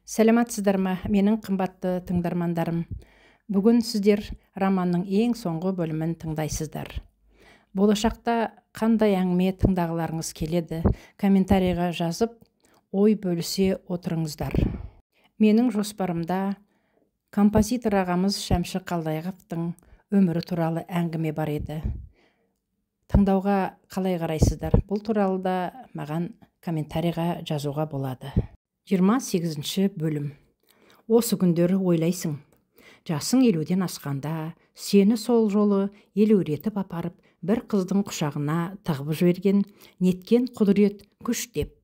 Сәлематсыздар ма, менің қымбатты тыңдармандарым. Бүгін сіздер романның ең соңғы бөлімін тыңдайсыздар. Болашақта қандай әңгіме тыңдағыларыңыз келеді, комментарийға жазып, ой бөлісе отырыңыздар. Менің жоспарымда композитор ағамыз Шәмші Қалдайғовтың өмірі туралы әңгіме бар еді. Тыңдауға қалай қарайсыздар? Бұл туралы да маған комментарийға жазуға болады. 28-ші бөлім. Осы күндері ойлайсың, жасың 50-ден асқанда сені сол жолы елеуретіп апарып бір қыздың құшағына тығып жіберген неткен құдірет күш деп.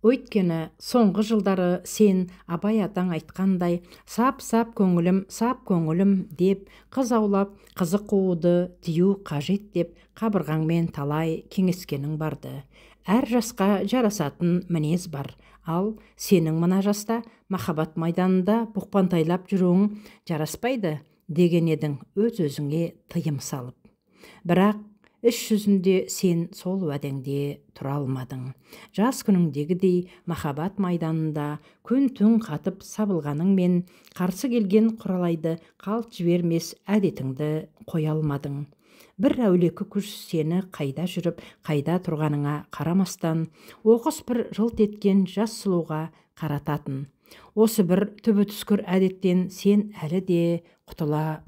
Өйткені соңғы жылдары сен Абай атаң айтқандай сап көңілім деп қыз аулап қызы қууды тыю қажет деп қабырғаңмен талай кеңескенің барды. Әр жасқа жарасатын мінез бар, ал сенің мына жаста махаббат майданында бұқпантайлап жүруің жараспайды деген едің өз-өзіңе тыйым салып. Бірақ іс жүзінде сен сол уәдеңде тұра алмадың. Жас күніңдегідей махаббат майданында күн-түн қатып сабылғаныңмен қарсы келген құралайды қалт жібермес әдетіңді қоя алмадың. Бір әулекі күш сені қайда жүріп, қайда тұрғаныңа қарамастан, оқыс бір жылт еткен жас сұлуға қарататын. Осы бір түбі түскір әдеттен сен әлі де құтыла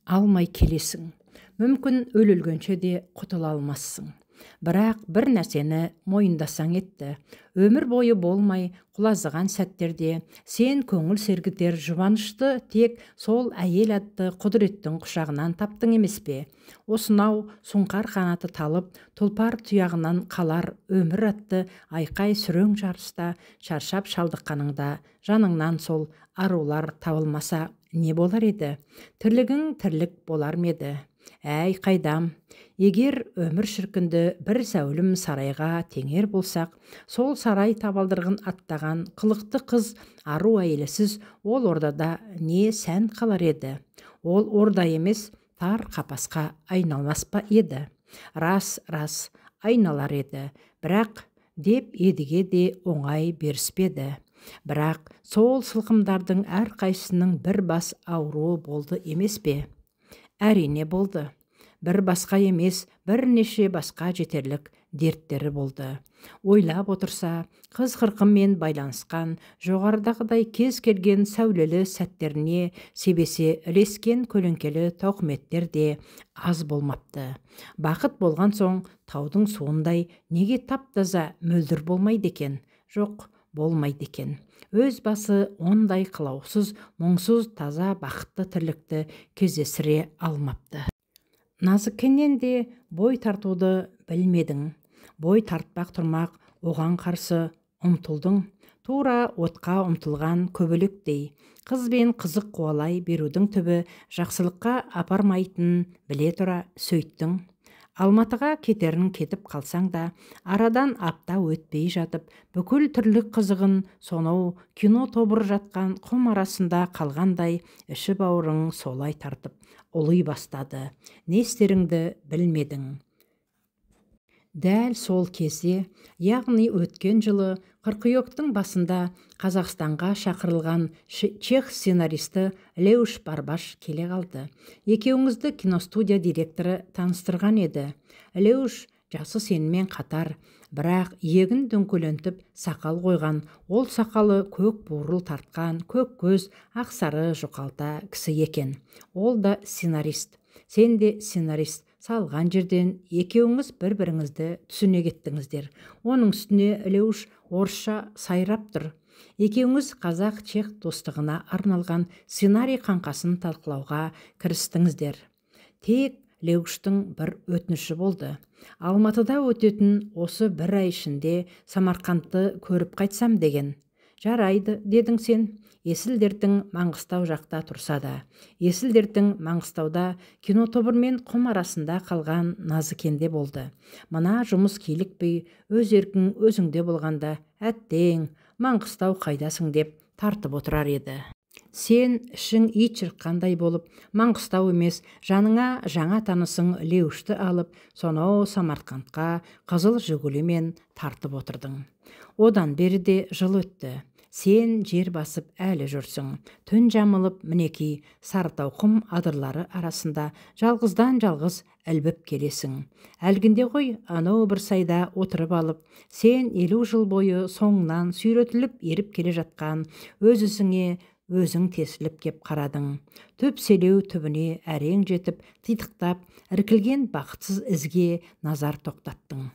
алмай келесің. Мүмкін өлгенше де құтыла алмассың. Бірақ бір нәрсені мойындасаң етті. Өмір бойы болмай құлазыған сәттерде сен көңіл сергітер жұбанышты тек сол әйел атты құдіреттің құшағынан таптың емес пе? Осынау сұңқар қанаты талып, тұлпар тұяғынан қалар өмір атты айқай сүрең жарыста шаршап шалдыққаныңда жаныңнан сол арулар табылмаса не болар еді? Тірлігің тірлік болар ма еді? Әй қайдам, егер өмір шіркінді бір зәулім сарайға теңер болсақ, сол сарай табалдырығын аттаған қылықты қыз ару әйелісіз ол ордада не сән қалар еді? Ол орда емес, тар қапасқа айналмас па еді? Рас, айналар еді, бірақ деп едіге де оңай беріспеді. Бірақ сол сылқымдардың әрқайсының бір бас ауруы болды емес пе? Әрине болды. Бір басқа емес, бірнеше басқа жетерлік дерттері болды. Ойлап отырса, қыз қырқыммен байланысқан жоғарыдағыдай кез келген сәулелі сәттеріне себесе ілескен көлеңкелі тауқыметтер де аз болмапты. Бақыт болған соң таудың суындай неге тап-таза мөлдір болмайды екен? Жоқ, болмайды екен. Өз басы ондай қылаусыз, мұңсыз, таза бақытты тірлікті кездестіре алмапты. Назыкеннен де бой тартуды білмедің. Бой тартпақ тұрмақ оған қарсы ұмтылдың. Тура отқа ұмтылған көбелектей. Қыз бен қызық қуалай берудің түбі жақсылыққа апармайтынын біле тұра сөйттің. Алматыға кетерін кетіп қалсаң да, арадан апта өтпей жатып, бүкіл түрлік қызығын сонау кино тобыр жатқан құм арасында қалғандай іші бауырың солай тартып, ұлый бастады. Не істеріңді білмедің. Дәл сол кезде, яғни өткен жылы қыркүйектің басында Қазақстанға шақырылған чех сценаристі Леуш Барбаш келе қалды. Екеуіңізді киностудия директоры таныстырған еді. Леуш жасы сенімен қатар, бірақ егін дөңкөлентіп сақал қойған, ол сақалы көк бурыл тартқан, көк көз, ақсары жұқалта кісі екен. Ол да сценарист. Сен де сценарист. Салған жерден екеуіңіз бір-біріңізді түсіне кеттіңіздер. Оның үстіне Леуш орысша сайрап тұр. Екеуіңіз қазақ-чех достығына арналған сценарий қаңқасын талқылауға кірістіңіздер. Тек Леуштың бір өтініші болды. Алматыда өтетін осы бір ай ішінде Самарқандты көріп қайтсам деген. Жарайды, дедің сен. Есіл-дертің Маңғыстау жақта тұрса да, Есіл-дертің Маңғыстауда кинотобырмен құм арасында қалған Назыкенде болды. Мына жұмыс килікпей, өз еркің өзіңде болғанда, әттең, Маңғыстау қайдасың деп тартып отырар еді. Сен ішің ит жыртқандай болып, Маңғыстау емес, жаныңа жаңа танысың Леушті алып, сонау Самарқандқа қызыл жигулимен тартып отырдың. Одан бері де жыл өтті. Сен жер басып әлі жүрсің, түн жамылып мінекей Сарытау құм адырлары арасында жалғыздан жалғыз ілбіп келесің. Әлгінде ғой анау бір сайда отырып алып, сен 50 жыл бойы соңынан сүйретіліп еріп келе жатқан өз ісіңе өзің тесіліп кеп қарадың. Түп селеу түбіне әрең жетіп, титықтап, іркілген бақытсыз ізге назар тоқтаттың.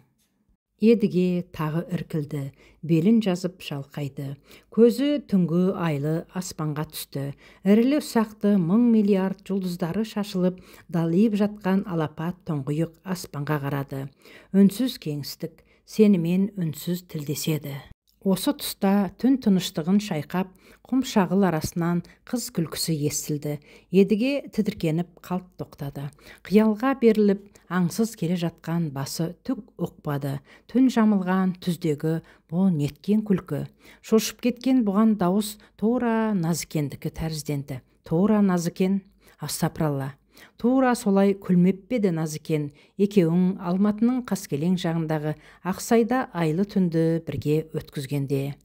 Едіге тағы іркілді, белін жазып шалқайды. Көзі түнгі айлы аспанға түсті. Ірілі ұсақты мың миллиард жұлдыздары шашылып, далиып жатқан алапат тұңғиық аспанға қарады. Үнсіз кеңістік, сенімен үнсіз тілдеседі. Осы тұста түн тыныштығын шайқап, құм-шағыл арасынан қыз күлкісі естілді. Едіге тітіркеніп қалт тоқтады. Қиялға беріліп, аңсыз келе жатқан басы түк ұқпады. Түн жамылған түздегі бұл неткен күлкі. Шошып кеткен бұған дауыс тура Назыкендікі тәрізденді. Тура Назыкен, астапыралла. Тура солай күлмеп пе еді Назыкен? Екеуің Алматының Қаскелең жағындағы Ақсайда айлы түнді бірге өткізгенде.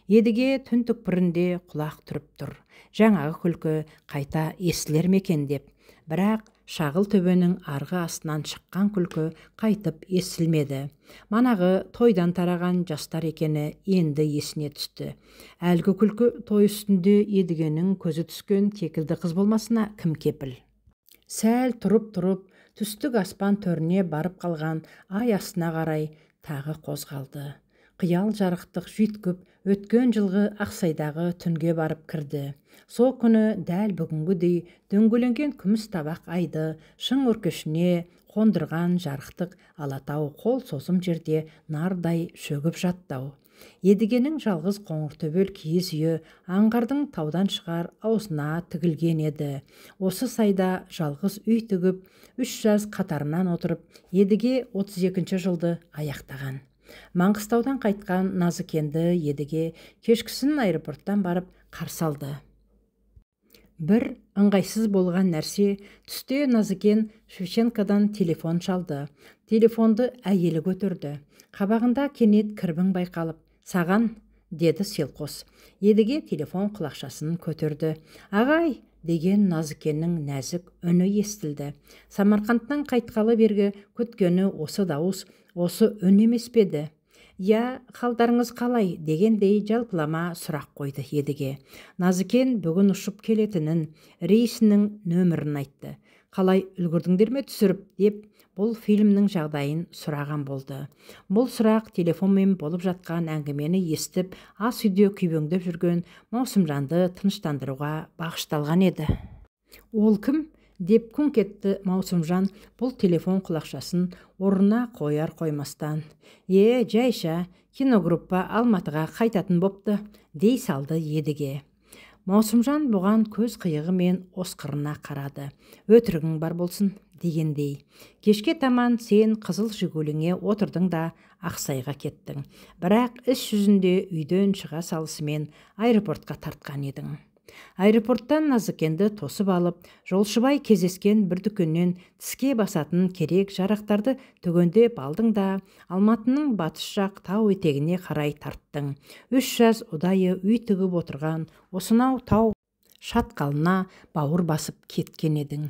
Едіге түн түкпірінде құлақ түріп тұр. Жаңағы күлкі қайта естілер ме екен деп. Бірақ шағыл төбенің арғы астынан шыққан күлкі қайтып естілмеді. Манағы тойдан тараған жастар екені енді есіне түсті. Әлгі күлкі той үстінде Едігенің көзі түскен кекілді қыз болмасына кім кепіл? Сәл тұрып, түстік аспан төріне барып қалған ай астына қарай тағы қозғалды. Қиял жарықтық жүйткіп, өткен жылғы Ақсайдағы түнге барып кірді. Сол күні дәл бүгінгідей дөңгеленген күміс табақ айды шың өркешіне қондырған жарықтық алатау қол созым жерде нардай шөгіп жаттау. Едігенің жалғыз қоңыртөбел киіз үйі аңғардың таудан шығар аузына тігілген еді. Осы сайда жалғыз үй тігіп, 3 жаз қатарынан отырып, Едіге 32 жылды аяқтаған. Маңғыстаудан қайтқан Назыкенді Едіге кешкісін аэропорттан барып қарсы алды. Бір ыңғайсыз болған нәрсе, түсте Назыкен Шевченкодан телефон шалды. Телефонды әйелі көтерді. Қабағында кенет кірбің байқалып, «Саған», деді селқос. Едіге телефон құлақшасын көтерді. «Ағай», деген Назыкеннің нәзік үні естілді. Самарқандтан қайтқалы бергі күткені осы дауыс, осы үн емес пе еді? «Я, қалдарыңыз қалай?» дегендей жалпылама сұрақ қойды Едіге. Назыкен бүгін ұшып келетінін, рейсінің нөмірін айтты. «Қалай үлгірдіңдер ме түсіріп?» деп бұл фильмнің жағдайын сұраған болды. Бұл сұрақ телефонмен болып жатқан әңгімені естіп, ас үйде күйбеңдеп жүрген Маусымжанды тыныштандыруға бағышталған еді. «Ол кім?» деп күңк етті Маусымжан бұл телефон құлақшасын орнына қояр қоймастан. Жайша, киногруппа Алматыға қайтатын бопты», дей салды Едіге. Маусымжан бұған көз қиығы мен осқырына қарады. «Өтірігің бар болсын», дегендей. «Кешке таман сен қызыл жигуліңе отырдың да Ақсайға кеттің. Бірақ іс жүзінде үйден шыға салысымен аэропортқа тартқан едің». Аэропорттан Назыкенді тосып алып, жолшыбай кездескен бір дүкеннен тіске басатын керек жарақтарды түгендеп алдың да Алматының батыс жақ тау етегіне қарай тарттың. 3 жаз ұдайы үй тігіп отырған осынау тау шатқалына бауыр басып кеткен едің.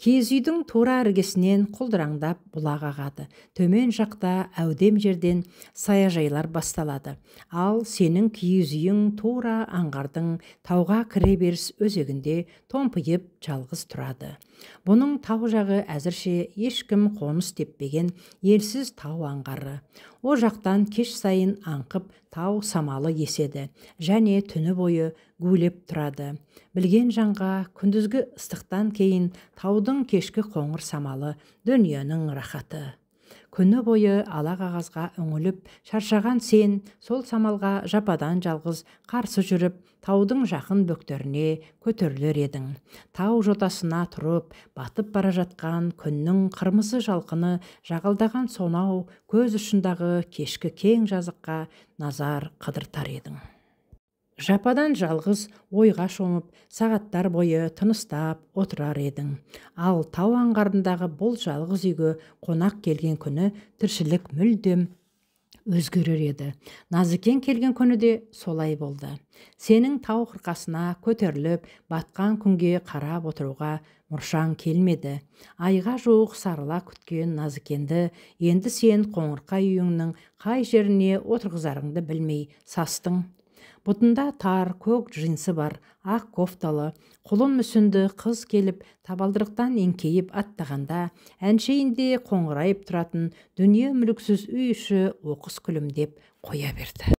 Киіз үйдің тура іргесінен құлдыраңдап бұлақ ағады. Төмен жақта әудем жерден саяжайлар басталады. Ал сенің киіз үйің тура аңғардың тауға кіре беріс өзегінде томпиып жалғыз тұрады. Бұның тау жағы әзірше ешкім қоныс теппеген елсіз тау аңғары. О жақтан кеш сайын аңқып тау самалы еседі, және түні бойы гулеп тұрады. Білген жанға күндізгі ыстықтан кейін таудың кешкі қоңыр самалы дүниенің рахаты. Күні бойы ала қағазға үңіліп шаршаған сен сол самалға жападан жалғыз қарсы жүріп, таудың жақын бөктеріне көтерілер едің. Тау жотасына тұрып, батып бара жатқан күннің қырмызы жалқыны жағалдаған сонау көз ұшындағы кешкі кең жазыққа назар қыдыртар едің. Жападан жалғыз ойға шомып, сағаттар бойы тыныстап отырар едің. Ал тау аңғарындағы бұл жалғыз үйге қонақ келген күні тіршілік мүлдем өзгерер еді. Назыкен келген күні де солай болды. Сенің тау қырқасына көтеріліп, батқан күнге қарап отыруға мұршаң келмеді. Айға жуық сарыла күткен Назыкенді енді сен қоңырқай үйіңнің қай жеріне отырғызарыңды білмей састың. Бұтында тар көк джинсы бар, ақ кофталы, құлын мүсінді қыз келіп табалдырықтан еңкейіп аттағанда, әншейінде қоңырайып тұратын дүние мүліксіз үй іші оқыс күлімдеп қоя берді.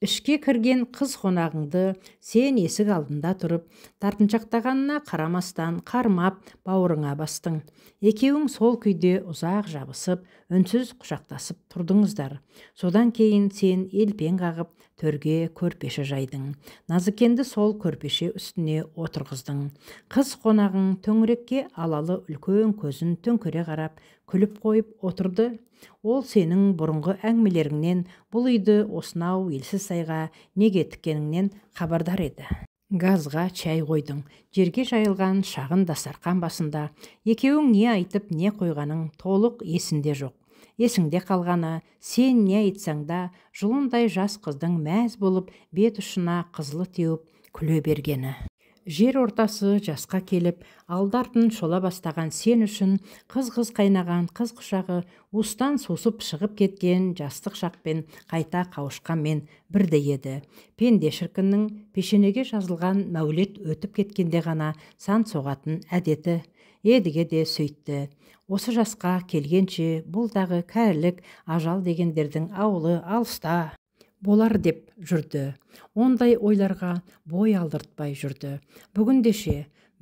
Ішке кірген қыз қонағыңды сен есік алдында тұрып, тартыншақтағанына қарамастан қармап бауырыңа бастың. Екеуің сол күйде ұзақ жабысып, үнсіз құшақтасып тұрдыңыздар. Содан кейін сен елпен қағып, төрге көрпеше жайдың. Назыкенді сол көрпеше үстіне отырғыздың. Қыз қонағың төңірекке алалы үлкен көзін төңкере қарап, күліп қойып отырды. Ол сенің бұрынғы әңгімелеріңнен бұл үйді осынау елсіз сайға неге тіккеніңнен хабардар еді. Газға чай қойдың. Жерге жайылған шағын дастарқан басында екеуің не айтып не қойғаның толық есінде жоқ. Есіңде қалғаны, сен не айтсаң да жұлындай жас қыздың мәз болып бет ұшына қызылы теуіп күле бергені. Жер ортасы жасқа келіп, алды-артын шола бастаған сен үшін қыз-қыз қайнаған қыз құшағы уыстан сусып шығып кеткен жастық шақпен қайта қауышқанмен бірдей еді. Пенде шіркіннің пешенеге жазылған мәулет өтіп кеткенде ғана сан соғатын әдеті. Едіге де сөйтті. Осы жасқа келгенше бұлдағы кәрілік, ажал дегендердің ауылы алыста болар деп жүрді. Ондай ойларға бой алдыртпай жүрді.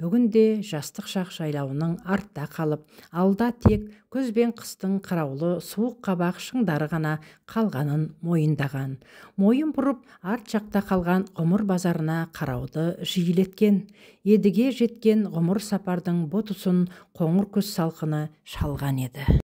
Бүгінде жастық шақ жайлауының артта қалып, алда тек күз бен қыстың қыраулы суық қабақ шыңдары ғана қалғанын мойындаған. Мойын бұрып, арт жақта қалған ғұмыр базарына қарауды жиілеткен. Едіге жеткен ғұмыр сапардың бұтысын қоңыр күз салқыны шалған еді.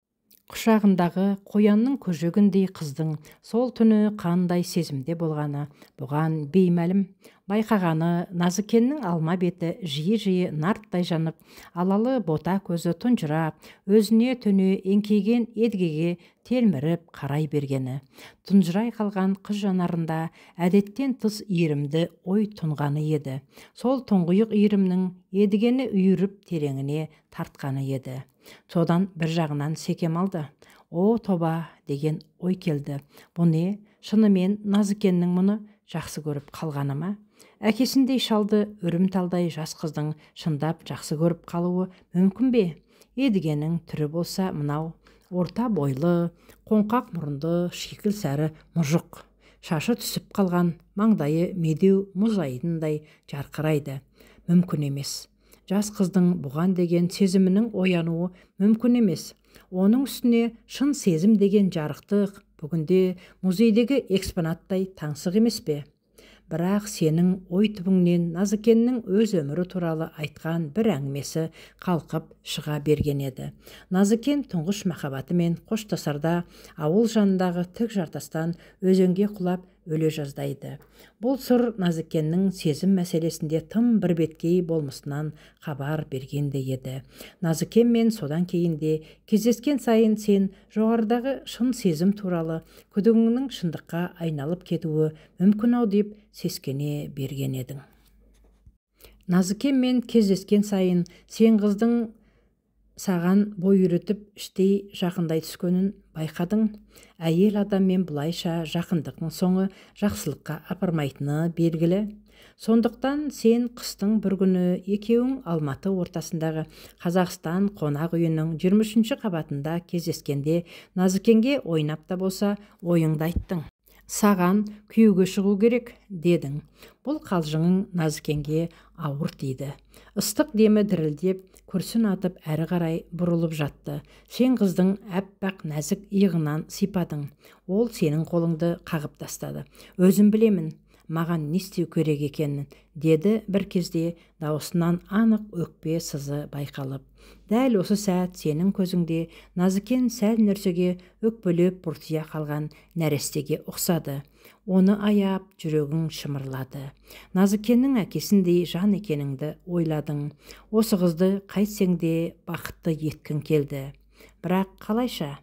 Құшағындағы қоянның көжегіндей қыздың сол түні қандай сезімде болғаны бұған беймәлім. Байқағаны Назыкеннің алма беті жиі-жиі нарттай жанып, алалы бота көзі тұнжырап, өзіне төне еңкейген Едігеге телміріп қарай бергені. Тұнжырай қалған қыз жанарында әдеттен тыс иірімді ой тұнғаны еді. Сол тұңғиық иірімнің Едігені үйіріп тереңіне тартқаны еді. Содан бір жағынан секем алды. О тоба деген ой келді. Бұл не? Шынымен Назыкеннің мұны жақсы көріп қалғаны ма? Әкесіндей шалды үрімталдай жас қыздың шындап жақсы көріп қалуы мүмкін бе? Едігенің түрі болса мынау, орта бойлы, қоңқақ мұрынды, шикіл сәрі мұжық. Шашы түсіп қалған, маңдайы медеу мұз айдындай жарқырайды. Мүмкін емес. Жас қыздың бұған деген сезімінің оянуы мүмкін емес. Оның үстіне шын сезім деген жарықтық бүгінде музейдегі экспонаттай таңсық емес пе? Бірақ сенің ой түбіңнен Назыкеннің өз өмірі туралы айтқан бір әңгімесі қалқып шыға берген еді. Назыкен тұңғыш махаббатымен қоштасарда ауыл жанындағы тік жартастан өзенге құлап өле жаздайды. Бұл сыр Назыкеннің сезім мәселесінде тым бір беткей болмысынан хабар бергенде еді. Назыкенмен содан кейінде кездескен сайын сен жоғарыдағы шын сезім туралы күдігіңнің шындыққа айналып кетуі мүмкін ау деп сескене берген едің. Назыкенмен кездескен сайын сен қыздың саған бой үйретіп іштей жақындай түскенін байқадың. Әйел адаммен бұлайша жақындықтың соңы жақсылыққа апармайтыны белгілі. Сондықтан сен қыстың бір күні екеуің Алматы ортасындағы Қазақстан қонақ үйінің 23-ші қабатында кездескенде Назыкенге ойнап та болса ойыңды айттың. Саған күйеуге шығу керек дедің. Бұл қалжыңың Назыкенге ауыр тиді. Ыстық демі дірілдеп, күрсін атып әрі қарай бұрылып жатты. Сен қыздың әппақ нәзік иығынан сипадың. Ол сенің қолыңды қағып тастады. Өзім білемін, маған не істеу керек екенін, деді бір кезде даусынан анық өкпе сызы байқалып. Дәл осы сәт сенің көзіңде Назыкен сәл нәрсеге өкпелеп бұртия қалған нәрестеге ұқсады. Оны аяп жүрегің шымырлады. Назыкеннің әкесіндей жан екеніңді ойладың. Осы қызды қайтсең де бақытты еткің келді. Бірақ қалайша?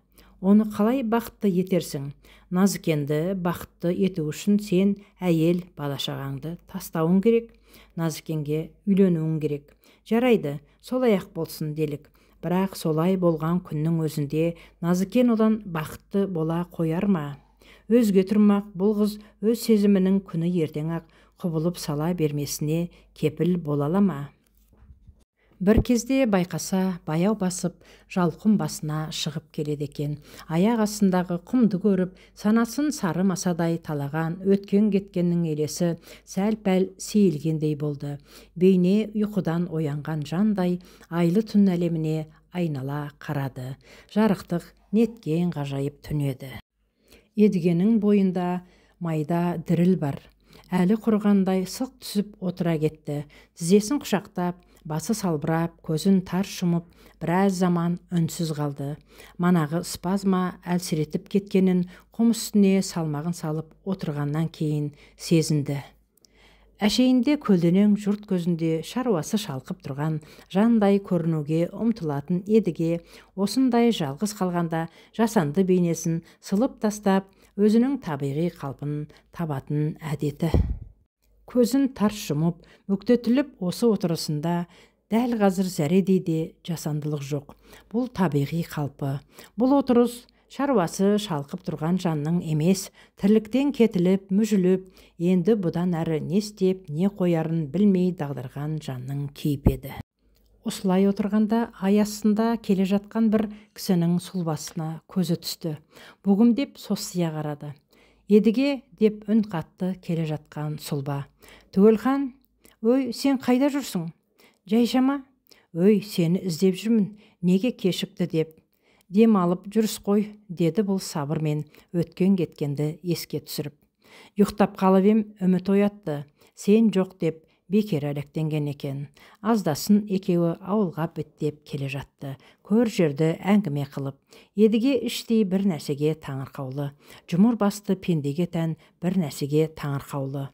Оны қалай бақытты етерсің? Назыкенді бақытты ету үшін сен әйел бала-шағаңды тастауың керек. Назыкенге үйленуің керек. Жарайды, солай-ақ болсын делік. Бірақ солай болған күннің өзінде Назыкен одан бақытты бола қояр ма? Өзге тұрмақ бұл қыз өз сезімінің күні ертең-ақ құбылып сала бермесіне кепіл бола ала ма? Бір кезде байқаса, баяу басып, жалқұм басына шығып келеді екен. Аяқ астындағы құмды көріп, санасын сары масадай талаған өткен кеткеннің елесі сәл-пәл сейілгендей болды. Бейне ұйқыдан оянған жандай айлы түн әлеміне айнала қарады. Жарықтық, неткен ғажайып түн еді. Едігенің бойында майда діріл бар. Әлі құрғандай сылқ түсіп отыра кетті. Тізесін құшақтап, басы салбырап, көзін тарс жұмып, біраз заман үнсіз қалды. Манағы спазма әлсіретіп кеткенін құм үстіне салмағын салып отырғаннан кейін сезінді. Әшейінде көлденең жұрт көзінде шаруасы шалқып тұрған жандай көрінуге ұмтылатын Едіге осындай жалғыз қалғанда жасанды бейнесін сылып тастап, өзінің табиғи қалпын табатын әдеті. Көзін тарс жұмып, бүктетіліп осы отырысында дәл қазір зәредей де жасандылық жоқ. Бұл табиғи қалпы. Бұл отырыс шаруасы шалқып тұрған жанның емес, тірліктен кетіліп, мүжіліп, енді бұдан әрі не істеп, не қоярын білмей дағдарған жанның кейпеді. Осылай отырғанда ай астында келе жатқан бір кісінің сұлбасына көзі түсті. Бүгімдеп состия қарады. Едіге деп үн қатты келе жатқан сұлба. Түгелхан, өй, сен қайда жүрсің? Жайшама? Өй, сені іздеп жүрмін, неге кешікті деп. Дем алып жүріс қой, деді бұл сабырмен өткен кеткенді еске түсіріп. Ұйықтап қалып ем, үміт оятты. Сен жоқ деп бекер әлектенген екен. Аздасын екеуі ауылға беттеп келе жатты. Көр жерді әңгіме қылып. Едіге іштей бір нәрсеге таңырқаулы. Жұмыр басты пендеге тән бір нәрсеге таңырқаулы.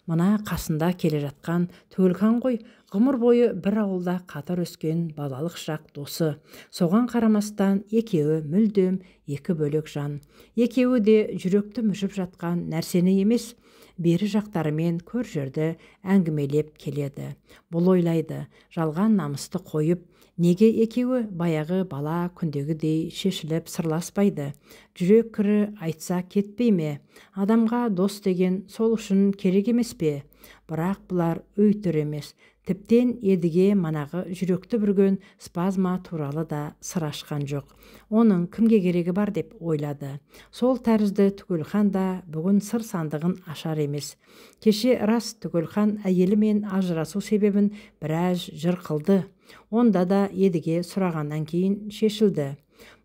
Мына қасында келе жатқан Түгелхан ғой, ғұмыр бойы бір ауылда қатар өскен балалық шақ досы. Соған қарамастан екеуі мүлдем екі бөлек жан. Екеуі де жүректі мүжіп жатқан нәрсені емес, бері жақтарымен көр жерді әңгімелеп келеді. Бұл ойлайды, жалған намысты қойып, неге екеуі баяғы бала күндегідей шешіліп сырласпайды? Жүрек кірі айтса кетпей ме? Адамға дос деген сол үшін керек емес пе? Бірақ бұлар өйтір емес. Тіптен Едіге манағы жүректі бүрген спазма туралы да сыр ашқан жоқ. Оның кімге керегі бар деп ойлады. Сол тәрізді Түгелхан да бүгін сыр сандығын ашар емес. Кеше рас Түгелхан әйелімен ажырасу себебін біраз жыр қылды. Онда да Едіге сұрағаннан кейін шешілді.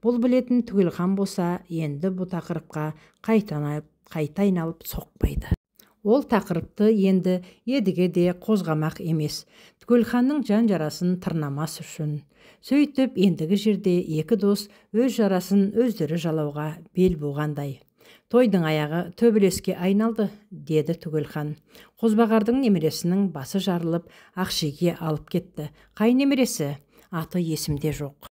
Бұл білетін Түгелхан болса, енді бұл тақырыпқа қайта айналып соқпайды. Ол тақырыпты енді Едіге де қозғамақ емес. Түгелханның жан жарасын тырнамас үшін. Сөйтіп ендігі жерде екі дос өз жарасын өздері жалауға бел буғандай. Тойдың аяғы төбелеске айналды, деді Түгелхан. Қозбағардың немересінің басы жарылып, Ақшеге алып кетті. Қай немересі? Аты есімде жоқ.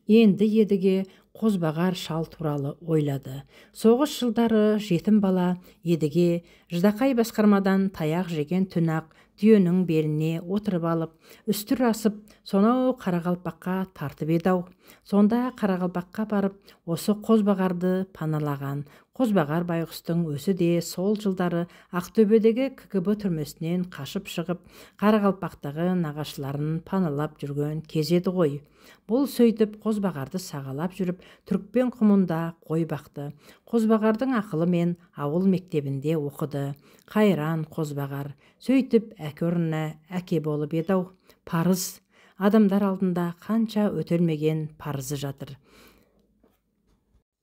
Енді Едіге Қозбағар шал туралы ойлады. Соғыс жылдары жетім бала Едіге ждақай басқармадан таяқ жеген түн-ақ түйенің беліне отырып алып, үстір асып, сонау Қарақалпаққа тартып еді-ау. Сонда Қарақалпаққа барып, осы Қозбағарды паналаған. Қозбағар байғұстың өзі де сол жылдары Ақтөбедегі КГБ түрмесінен қашып шығып, Қарақалпақтағы нағашыларын паналап жүрген кез еді ғой. Бұл сөйтіп Қозбағарды сағалап жүріп, Түрікпен құмында қой бақты. Қозбағардың ақылымен ауыл мектебінде оқыды. Қайран Қозбағар. Сөйтіп әке орнына әке болып еді-ау. Парыз. Адамдар алдында қанша өтелмеген парызы жатыр.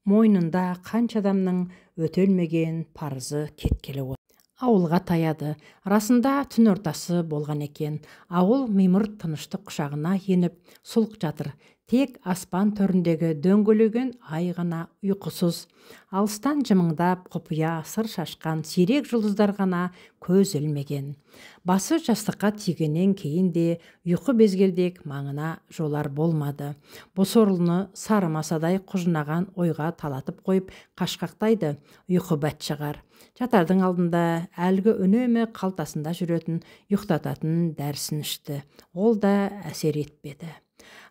Мойнында қанша адамның өтелмеген парызы кеткелі отыр. Ауылға таяды. Расында түн ортасы болған екен. Ауыл мимырт тыныштық құшағына еніп сұлқ жатыр. Тек аспан төріндегі дөңгелеген ай ғана ұйқысыз, алыстан жымыңдап құпия сыр шашқан сирек жұлдыздар ғана көз ілмеген. Басы жастыққа тигеннен кейін де ұйқы безгелдек маңына жолар болмады. Босорлыны сары масадай құжынаған ойға талатып қойып қашқақтайды ұйқы бәтшағар. Жатардың алдында әлгі үнемі қалтасында жүретін ұйықтататын дәрісін ішті. Ол да әсер етпеді.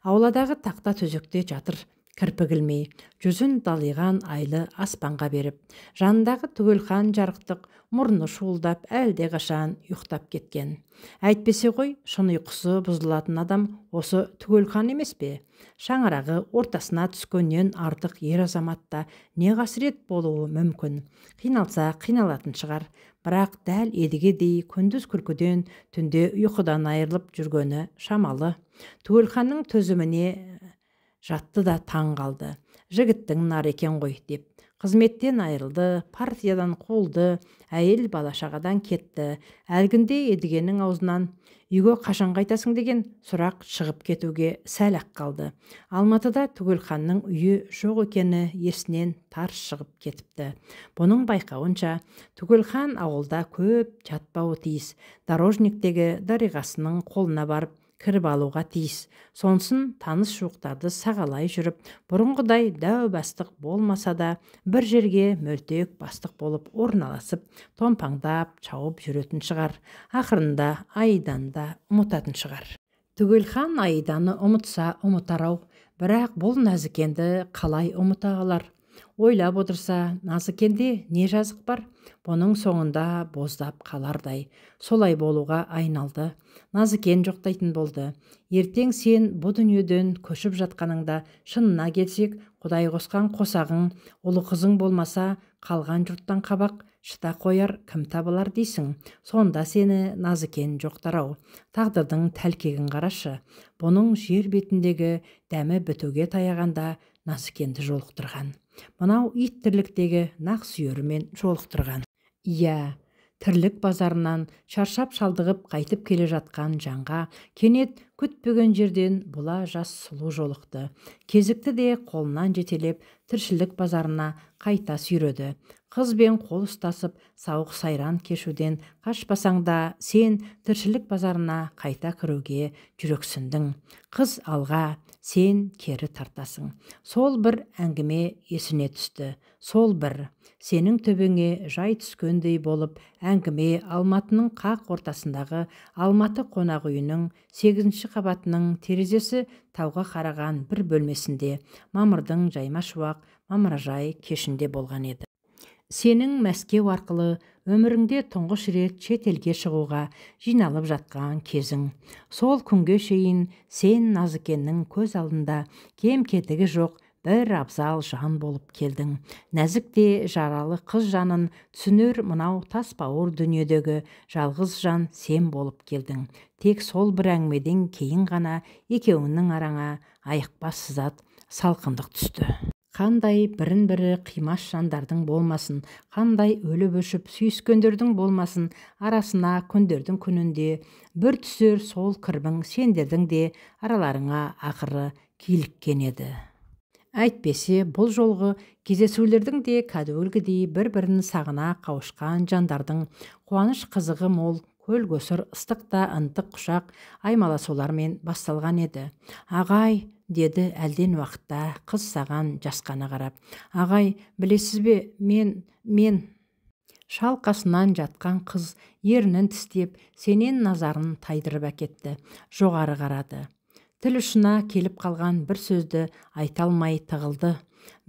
Ауладағы тақта төсекте жатыр, кірпік ілмей, жүзін далиған айлы аспанға беріп. Жанындағы Түгелхан жарықтық, мұрны шуылдап, әлде қашан ұйықтап кеткен. Әйтпесе ғой, шын ұйқысы бұзылатын адам осы Түгелхан емес пе? Шаңырағы ортасына түскеннен артық ер азаматта не қасірет болуы мүмкін. Қиналса қиналатын шығар. Бірақ дәл едігедей күндіз күлкіден, түнде ұйқыдан айырылып жүргені шамалы. Түгелханның төзіміне жатты да таң қалды. Жігіттің нар екен ғой деп. Қызметтен айырылды, партиядан қуылды, әйел бала-шағадан кетті. Әлгінде едігенің аузынан үйге қашан қайтасың деген сұрақ шығып кетуге сәл-ақ қалды. Алматыда Түгелханның үйі жоқ екені есінен тарс шығып кетіпті. Бұның байқауынша Түгелхан ауылда көп жатпауы тиіс. Дорожниктегі дариғасының қолына барып кіріп алуға тиіс. Сонсын таныс жуықтарды сағалай жүріп, бұрынғыдай дәу бастық болмаса да бір жерге мөлтек бастық болып орналасып, томпаңдап шауып жүретін шығар. Ақырында Айданы да ұмытатын шығар. Түгелхан Айданы ұмытса ұмытар-ау, бірақ бұл Назыкенді қалай ұмыта алар? Ойлап отырса, Назыкенде не жазық бар? Бұның соңында боздап қалардай. Солай болуға айналды. Назыкен жоқтайтын болды. Ертең сен бұл дүниеден көшіп жатқаныңда, шынына келсек, Құдай қосқан қосағың, ұлы қызың болмаса, қалған жұрттан қабақ шыта қояр кім табылар дейсің. Сонда сені Назыкен жоқтар-ау. Тағдырдың тәлкегін қарашы. Бұның жер бетіндегі дәмі бітуге таяғанда Назыкенді жолықтырған. Мынау ит тірліктегі нақ сүйерімен жолықтырған. Иә, тірлік базарынан шаршап шалдығып қайтып келе жатқан жанға кенет күтпеген жерден бұла жас сұлу жолықты. Кезікті де қолынан жетелеп тіршілік базарына қайта сүйреді. Қызбен қол ұстасып сауық сайран кешуден қашпасаң да сен тіршілік базарына қайта кіруге жүрексіндің. Қыз алға, сен кері тартасың. Сол бір әңгіме есіне түсті. Сол бір сенің төбеңе жай түскендей болып әңгіме Алматының қақ ортасындағы Алматы қонақ үйінің 8-ші қабатының терезесі тауға қараған бір бөлмесінде мамырдың жайма шуақ мамыражай кешінде болған еді. Сенің Мәскеу арқылы өміріңде тұңғыш рет шетелге шығуға жиналып жатқан кезің. Сол күнге шейін сен Назыкеннің көз алдында кем-кетігі жоқ бір абзал жан болып келдің. Нәзік те жаралы қыз жанын түсінер мынау тас бауыр дүниедегі жалғыз жан сен болып келдің. Тек сол бір әңгімеден кейін ғана екеуіңнің араңа айықпас сызат салқындық түсті. Қандай бірін-бірі қимас жандардың болмасын, қандай өліп-өшіп сүйіскендердің болмасын, арасына күндердің күнінде бір түсер сол кірбің сендердің де араларыңа ақыры киліккен еді. Әйтпесе бұл жолғы кездесулердің де кәдуілгідей бір-бірін сағына қауышқан жандардың қуаныш қызығы мол, көл-көсір ыстық та ынтық құшақ аймаласулармен басталған еді. Ағай, деді әлден уақытта қыз саған жасқана қарап. Ағай, білесіз бе, мен... Шалқасынан жатқан қыз ернін тістеп, сенен назарын тайдырып әкетті. Жоғары қарады. Тіл ұшына келіп қалған бір сөзді айта алмай тығылды.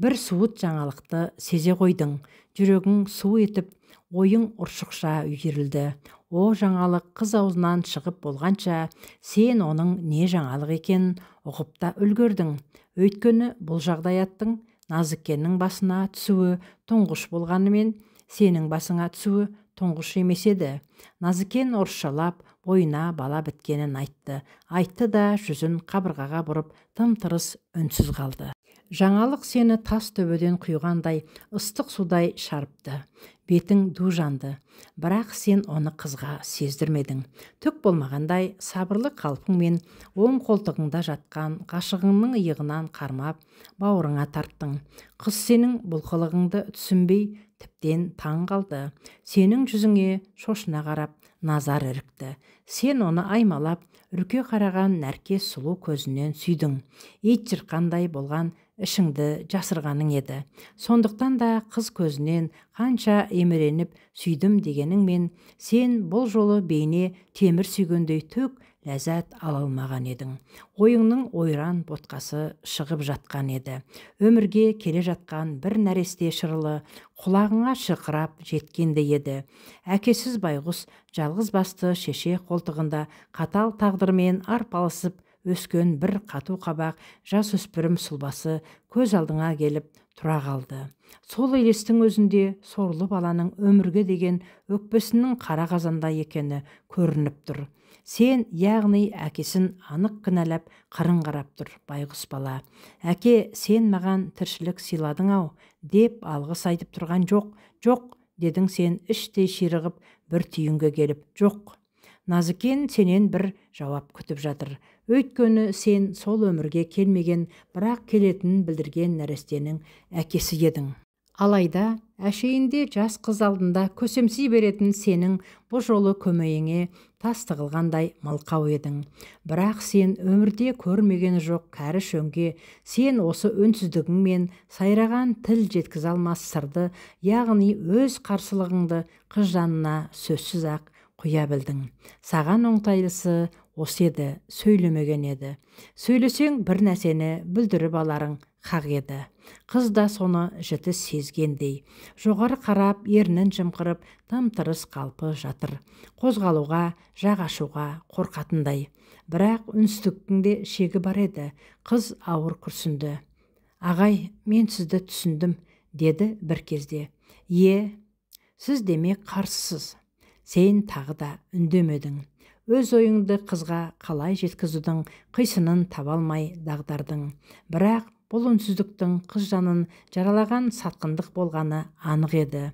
Бір суыт жаңалықты сезе қойдың. Жүрегің су етіп, ойың ұршықша үйірілді. О жаңалық қыз аузынан шығып болғанша, сен оның не жаңалық екенін ұғып та үлгердің. Өйткені бұл жағдаяттың Назыкеннің басына түсуі тұңғыш болғанымен, сенің басыңа түсуі тұңғыш емес еді. Назыкен орысшалап, бойына бала біткенін айтты. Айтты да жүзін қабырғаға бұрып тым-тырыс үнсіз қалды. Жаңалық сені тас төбеден құйғандай ыстық судай шарпты. Бетің ду жанды, бірақ сен оны қызға сездірмедің. Түк болмағандай сабырлы қалпыңмен оң қолтығыңда жатқан ғашығыңның иығынан қармап, бауырыңа тарттың. Қыз сенің бұл қылығыңды түсінбей, тіптен таң қалды. Сенің жүзіңе шошына қарап, назар ірікті. Сен оны аймалап, үрке қараған нәркес сұлу көзінен сүйдің. Ит жырқандай болған ішіңді жасырғаның еді. Сондықтан да қыз көзінен қанша еміреніп сүйдім дегеніңмен, сен бұл жолы бейне темір сүйгендей түк ләззат ала алмаған едің. Ойыңның ойран ботқасы шығып жатқан еді. Өмірге келе жатқан бір нәресте шырылы құлағыңа шықырап жеткенде еді. Әкесіз байғұс жалғыз басты шеше қолтығында қатал тағдырмен арпалысып өскен бір қату қабақ жасөспірім сұлбасы көз алдыңа келіп тұра қалды. Сол елестің өзінде сорлы баланың өмірге деген өкпесінің қара қазанда екені көрініп тұр. Сен, яғни әкесін анық кінәлап қырын қарап тұр байғұс бала. Әке, сен маған тіршілік сыйладың ау, деп алғыс айтып тұрған жоқ, жоқ, дедің сен іштей ширығып бір түйінге келіп, жоқ. Назыкен сенен бір жауап күтіп жатыр. Өйткені сен сол өмірге келмеген, бірақ келетінін білдірген нәрестенің әкесі едің. Алайда әшейінде жас қыз алдында көсемсей беретін сенің бұл жолы көмейіңе тас тығылғандай мылқау едің. Бірақ сен өмірде көрмегені жоқ кәрі шөңге, сен осы үнсіздігіңмен сайраған тіл жеткізе алмас сырды, яғни өз қарсылығыңды қыз жанына сөзсіз ақ құя білдің. Саған оңтайлысы осы еді, сөйлемеген еді. Сөйлесең бір нәрсені бүлдіріп аларың хақ еді. Қыз да соны жіті сезгендей. Жоғары қарап, ернін жымқырып, тым-тырыс қалпы жатыр. Қозғалуға, жақ ашуға қорқатындай. Бірақ үнсіздіктің шегі бар еді. Қыз ауыр күрсінді. Ағай, мен сізді түсіндім, деді бір кезде. Сіз демек қарсысыз. Сен тағы да үндемедің. Өз ойыңды қызға қалай жеткізудің қисынын таба алмай дағдардың. Бірақ бұл үнсіздіктің қыз жанын жаралаған сатқындық болғаны анық еді.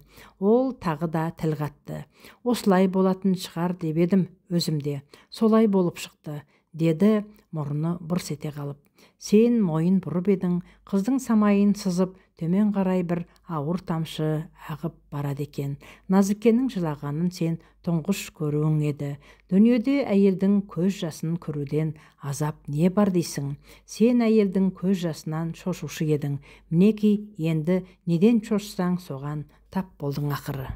Ол тағы да тіл қатты. Осылай болатын шығар деп едім өзімде. Солай болып шықты, деді мұрны бұрс ете қалып. Сен мойын бұрып едің, қыздың самайын сызып, төмен қарай бір ауыр тамшы ағып барады екен. Назыкеннің жылағанын сен тұңғыш көруің еді. Дүниеде әйелдің көз жасын көруден азап не бар дейсің? Сен әйелдің көз жасынан шошушы едің. Мінеки, енді неден шошсаң соған тап болдың ақыры.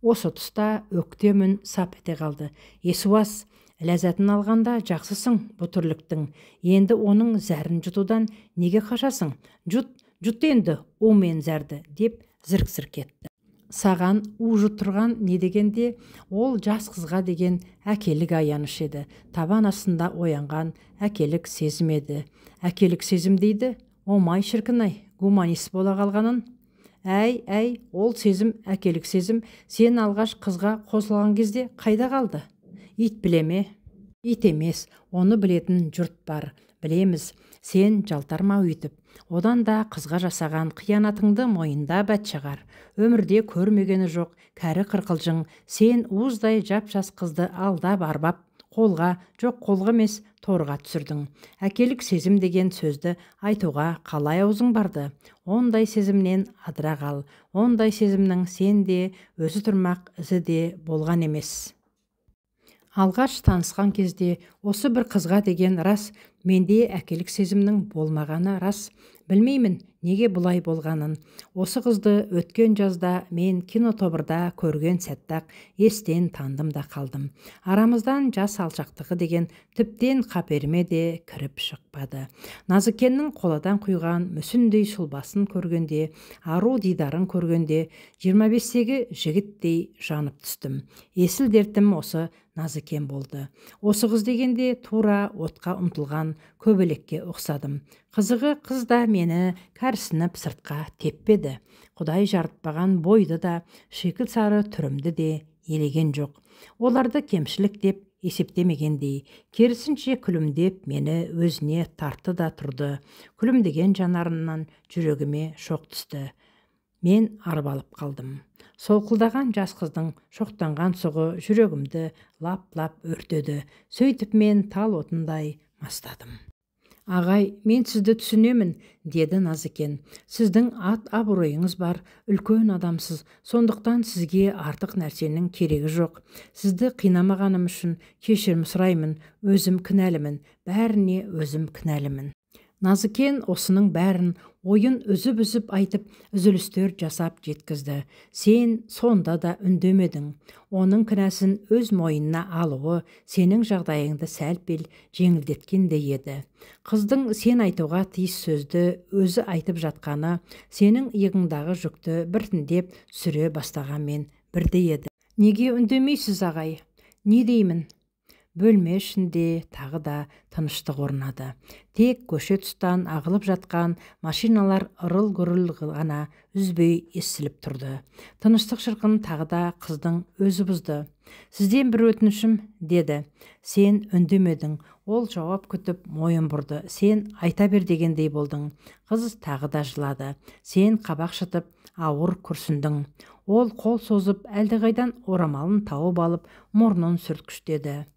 Осы тұста өктемін сап ете қалды. Есуас, ләззатын алғанда жақсысың бұ тірліктің. Енді оның зәрін жұтудан неге қашасың? Жұт енді у мен зәрді, деп зірк-зірк етті. Саған у жұттырған не дегенде, ол жас қызға деген әкелік аяныш еді. Табан астында оянған әкелік сезім еді. Әкелік сезім дейді? Омай шіркін-ай, гуманист бола қалғанын. Әй, ол сезім, әкелік сезім, сен алғаш қызға қосылған кезде қайда қалды? Ит білеме? Ит емес, оны білетін жұрт бар. Білеміз, сен жалтарма өйтіп. Одан да қызға жасаған қиянатыңды мойында бәтшағар. Өмірде көрмегені жоқ кәрі қырқылжың, сен уыздай жап-жас қызды алдап арбап, қолға, жоқ қолға емес, торға түсірдің. Әкелік сезім деген сөзді айтуға қалай аузың барды? Ондай сезімнен адыра қал. Ондай сезімнің сенде өзі тұрмақ ізі де болған емес. Алғаш танысқан кезде осы бір қызға деген рас, менде әкелік сезімнің болмағаны рас. Білмеймін, неге бұлай болғанын. Осы қызды өткен жазда мен кинотобырда көрген сәттақ естен тандым да қалдым. Арамыздан жас алшақтығы деген тіптен қаперіме де кіріп шықпады. Назыкеннің қоладан құйған мүсіндей сұлбасын көргенде, ару дидарын көргенде, 25-тегі жігіттей жанып түстім. Есіл дертім осы Назыкен болды. Осы қыз дегенде тура отқа ұмтылған көбелекке ұқсадым. Қызығы қыз да мені кәрсініп сыртқа теппеді. Құдай жарытпаған бойды да, шикіл сары түрімді де елеген жоқ. Оларды кемшілік деп есептемегендей, керісінше күлімдеп мені өзіне тартты да тұрды. Күлімдеген жанарынан жүрегіме шоқ түсті. Мен арбалып қалдым. Солқылдаған жас қыздың шоқтанған сұғы жүрегімді лап-лап өртеді. Сөйтіп мен тал отындай мастадым. Ағай, мен сізді түсінемін, деді Назыкен. Сіздің ат абыройыңыз бар, үлкен адамсыз, сондықтан сізге артық нәрсенің керегі жоқ. Сізді қинамағаным үшін кешірім сұраймын, өзім кінәлімін, бәріне өзім кінәлімін. Назыкен осының бәрін ойын үзіп-үзіп айтып, үзілістер жасап жеткізді. Сен сонда да үндемедің. Оның кінәсін өз мойнына алуы сенің жағдайыңды сәл-пәл жеңілдеткендей еді. Қыздың сен айтуға тиіс сөзді өзі айтып жатқаны сенің иығыңдағы жүкті біртіндеп түсіре бастағанмен бірдей еді. Неге үндемейсіз, ағай? Не деймін? Бөлме ішінде тағы да тыныштық орнады. Тек көше тұстан ағылып жатқан машиналар ырыл-гүріл ғана үзбей естіліп тұрды. Тыныштық шырқын тағы да қыздың өзі бұзды. Сізден бір өтінішім, деді. Сен үндемедің. Ол жауап күтіп мойын бұрды. Сен айта бер дегендей болдың. Қыз тағы да жылады. Сен қабақ шытып ауыр күрсіндің. Ол қол созып әлдеқайдан орамалын тауып алып мұрнын сүрткіштеді.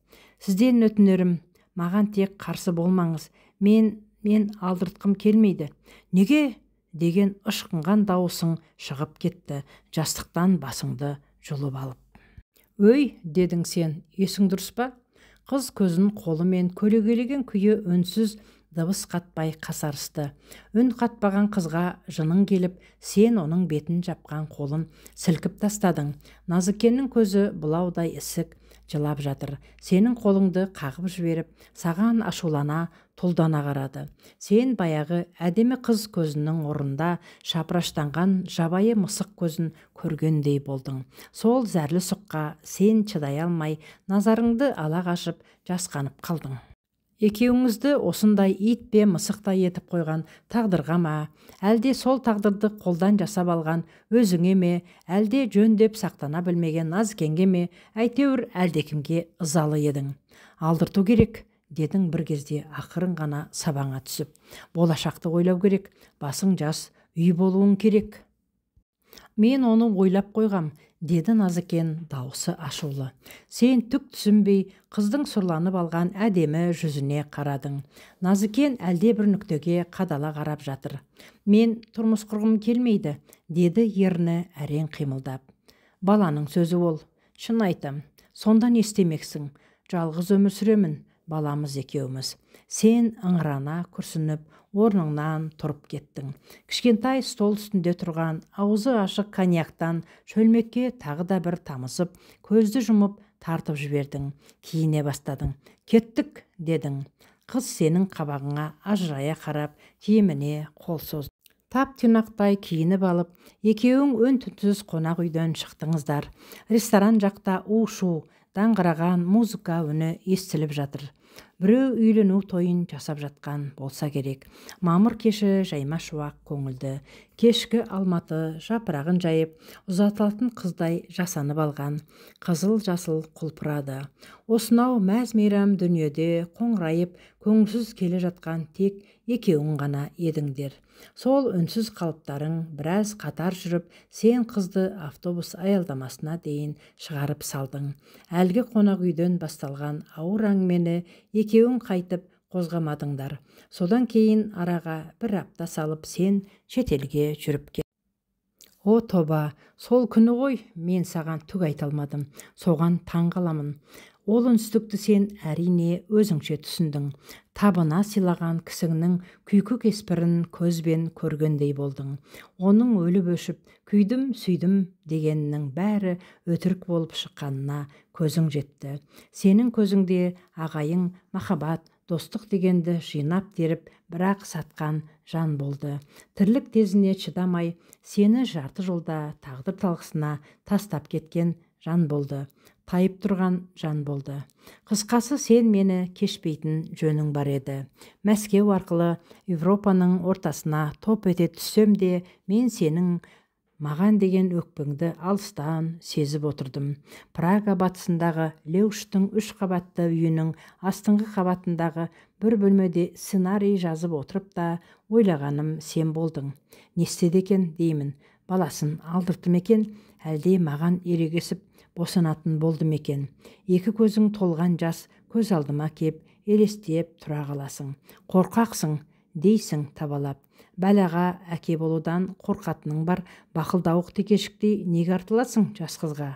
Сізден өтінерім, маған тек қарсы болмаңыз. Мен алдыртқым келмейді. Неге? Деген ышқынған дауысың шығып кетті, жастықтан басыңды жұлып алып. Өй, дедің сен, есің дұрыс па? Қыз көзін қолымен көлегейлеген күйі үнсіз, дыбыс қатпай қасарысты. Үн қатпаған қызға жының келіп, сен оның бетін жапқан қолын сілкіп тастадың. Назыкеннің көзі бұлаудай ісік, жылап жатыр. Сенің қолыңды қағып жіберіп, саған ашулана, тұлдана қарады. Сен баяғы әдемі қыз көзінің орнында шапыраштанған жабайы мысық көзін көргендей болдың. Сол зәрлі сұққа сен шыдай алмай, назарыңды ала қашып, жасқанып қалдың. Екеуіңізді осындай ит пе мысықтай етіп қойған тағдырға ма, әлде сол тағдырды қолдан жасап алған өзіңе ме, әлде жөндеп сақтана білмеген Назыкенге ме, әйтеуір әлдекімге ызалы едің. Алдырту керек, дедің бір кезде ақырын ғана сабаңа түсіп. Болашақты ойлау керек, басың жас, үй болуың керек. Мен оны ойлап қойғам, деді Назыкен дауысы ашулы. Сен түк түсінбей, қыздың сұрланып алған әдемі жүзіне қарадың. Назыкен әлде бір нүктеге қадала қарап жатыр. Мен тұрмыс құрғым келмейді, деді ерні әрең қимылдап. Баланың сөзі ол. Шын айтам, сонда не істемексің? Жалғыз өмір сүремін, баламыз екеуміз. Сен ыңырана күрсініп, орныңнан тұрып кеттің. Кішкентай стол үстінде тұрған аузы ашық коньяктан шөлмекке тағы да бір тамызып, көзді жұмып тартып жібердің. Киіне бастадың. Кеттік, дедің. Қыз сенің қабағыңа ажырая қарап, киіміне қол созды. Тап-тұйнақтай киініп алып, екеуің үн-түнсіз қонақ үйден шықтыңыздар. Ресторан жақта у-шу, даңғыраған музыка үні естіліп жатыр. Біреу үйлену тойын жасап жатқан болса керек. Мамыр кеші жайма шуақ көңілді. Кешкі Алматы жапырағын жайып, ұзатылатын қыздай жасанып алған. Қызыл-жасыл құлпырады. Осынау мәз-мейрам дүниеде қоңырайып, көңілсіз келе жатқан тек екеуің ғана едіңдер. Сол үнсіз қалыптарың біраз қатар жүріп, сен қызды автобус аялдамасына дейін шығарып салдың. Әлгі қонақ үйден басталған ауыр әңгімені екеуің қайтып қозғамадыңдар. Содан кейін араға бір апта салып сен шетелге жүріп кет. О тоба, сол күні ғой, мен саған түк айта алмадым. Соған таң қаламын. Ол үнсіздікті сен әрине өзіңше түсіндің. Табына сыйлаған кісіңнің күйкі кеспірін көзбен көргендей болдың. Оның өліп өшіп, күйдім, сүйдім дегеннің бәрі өтірік болып шыққанына көзің жетті. Сенің көзіңде ағайың, махаббат, достық дегенді жинап теріп, бірақ сатқан жан болды. Тірлік тезіне шыдамай, сені жарты жолда тағдыр талқысына тастап кеткен жан болды. Тайып тұрған жан болды. Қысқасы, сен мені кешпейтін жөнің бар еді. Мәскеу арқылы Европаның ортасына топ ете түссем де, мен сенің маған деген өкпеңді алыстан сезіп отырдым. Прага батысындағы Леуштың 3 қабатты үйінің астыңғы қабатындағы бір бөлмеде сценарий жазып отырып та ойлағаным сен болдың. Не істеді екен деймін. Баласын алдырды ма екен, әлде маған ерегесіп босанатын болды ма екен? Екі көзің толған жас көз алдыма кеп елестеп тұра қаласың. Қорқақсың дейсің табалап. Бәлаға әке болудан қорқатының бар, бақылдауық текешіктей неге артыласың жас қызға?